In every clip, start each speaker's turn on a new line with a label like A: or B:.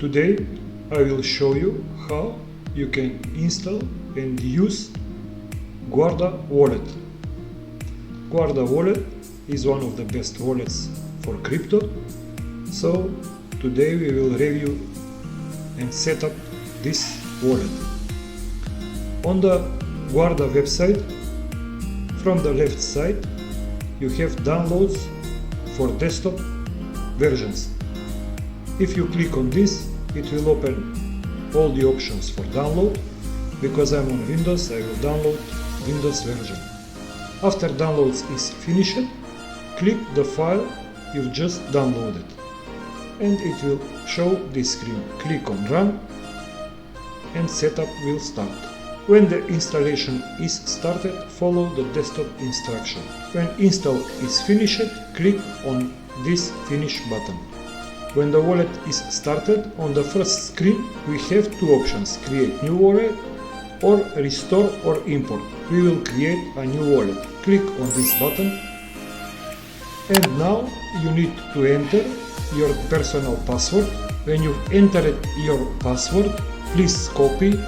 A: Today I will show you how you can install and use Guarda Wallet. Guarda Wallet is one of the best wallets for crypto, so today we will review and set up this wallet. On the Guarda website, from the left side you have downloads for desktop versions. If you click on this, it will open all the options for download. Because I'm on Windows, I will download Windows version. After downloads is finished, click the file you've just downloaded and it will show this screen. Click on Run and setup will start. When the installation is started, follow the desktop instruction. When install is finished, click on this Finish button. When the wallet is started, on the first screen we have two options: create new wallet or restore or import. We will create a new wallet. Click on this button and now you need to enter your personal password. When you've entered your password, please copy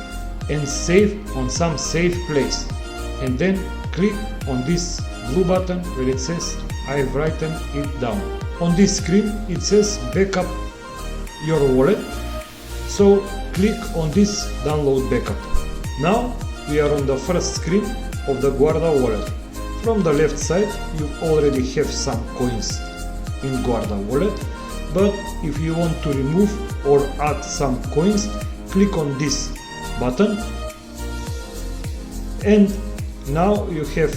A: and save on some safe place, and then click on this blue button where it says I've written it down. On this screen it says backup your wallet, so click on this download backup. Now we are on the first screen of the Guarda Wallet. From the left side you already have some coins in Guarda Wallet, but if you want to remove or add some coins, click on this button and now you have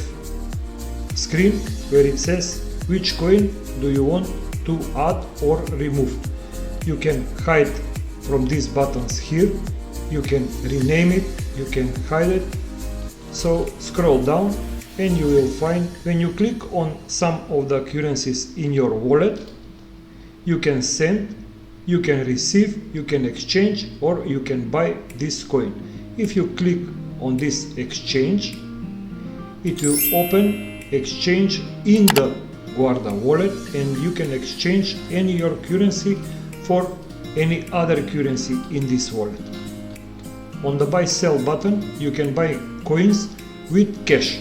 A: screen where it says which coin do you want to add or remove. You can hide from these buttons here, you can rename it, you can hide it. So scroll down and you will find, when you click on some of the currencies in your wallet, you can send, you can receive, you can exchange, or you can buy this coin. If you click on this exchange, it will open exchange in the Guarda Wallet and you can exchange any your currency for any other currency in this wallet. On the buy sell button you can buy coins with cash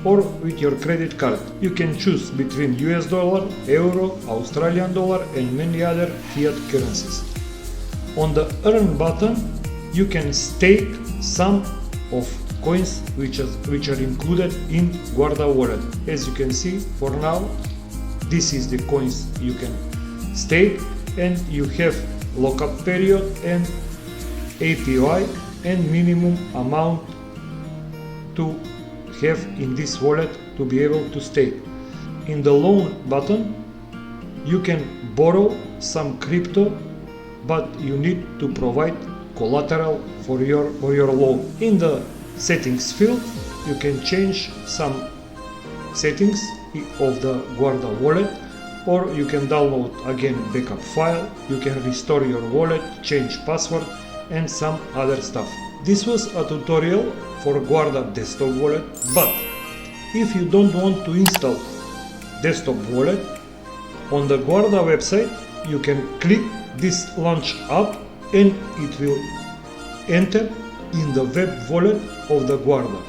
A: or with your credit card. You can choose between US dollar, euro, Australian dollar and many other fiat currencies. On the earn button you can stake some of coins which are included in Guarda Wallet. As you can see, for now this is the coins you can stake, and you have lockup period and APY and minimum amount to have in this wallet to be able to stake. In the loan button you can borrow some crypto, but you need to provide collateral for your loan. In the settings field you can change some settings of the Guarda Wallet, or you can download again backup file, you can restore your wallet, change password and some other stuff. This was a tutorial for Guarda desktop wallet, but if you don't want to install desktop wallet, on the Guarda website you can click this launch app and it will enter in the web wallet of the Guarda.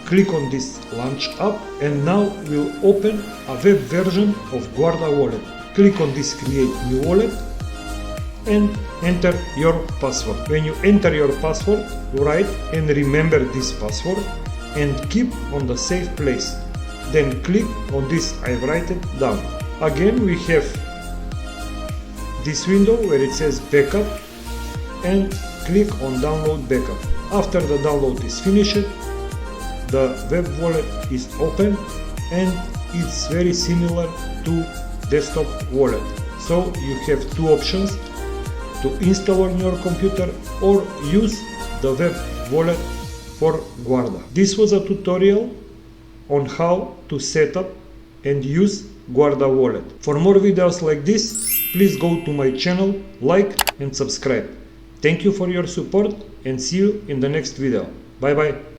A: Click on this launch app and now will open a web version of Guarda Wallet. Click on this create new wallet and enter your password. When you enter your password, write and remember this password and keep on the safe place. Then click on this I write it down. Again we have this window where it says backup and click on download backup. After the download is finished, the web wallet is open and it's very similar to desktop wallet. So you have two options: to install on your computer or use the web wallet for Guarda. This was a tutorial on how to set up and use Guarda Wallet. For more videos like this, please go to my channel, like and subscribe. Thank you for your support and see you in the next video. Bye bye.